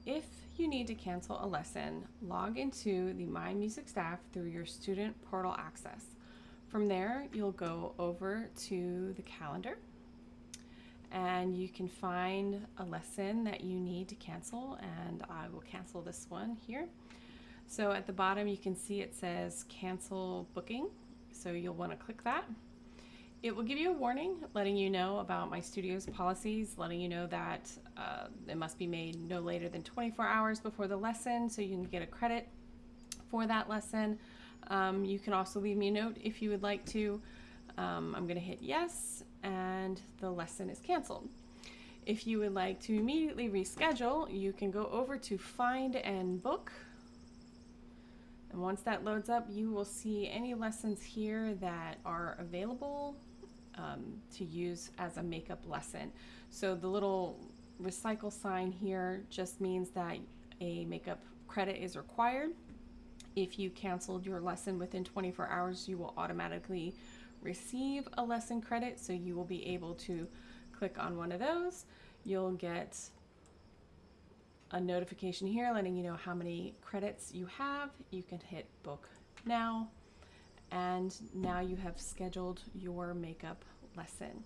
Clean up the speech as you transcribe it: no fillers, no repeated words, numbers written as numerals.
If you need to cancel a lesson, log into the My Music staff through your student portal access. From there, you'll go over to the calendar and you can find a lesson that you need to cancel, and I will cancel this one here. So at the bottom you can see it says cancel booking, so you'll want to click that. It will give you a warning letting you know about my studio's policies, letting you know that it must be made no later than 24 hours before the lesson so you can get a credit for that lesson. You can also leave me a note if you would like to. I'm going to hit yes, and the lesson is canceled. If you would like to immediately reschedule, you can go over to Find and Book. And once that loads up, you will see any lessons here that are available to use as a makeup lesson. So the little recycle sign here just means that a makeup credit is required. If you canceled your lesson within 24 hours, you will automatically receive a lesson credit, so you will be able to click on one of those. You'll get a notification here letting you know how many credits you have. You can hit book now, and now you have scheduled your makeup lesson.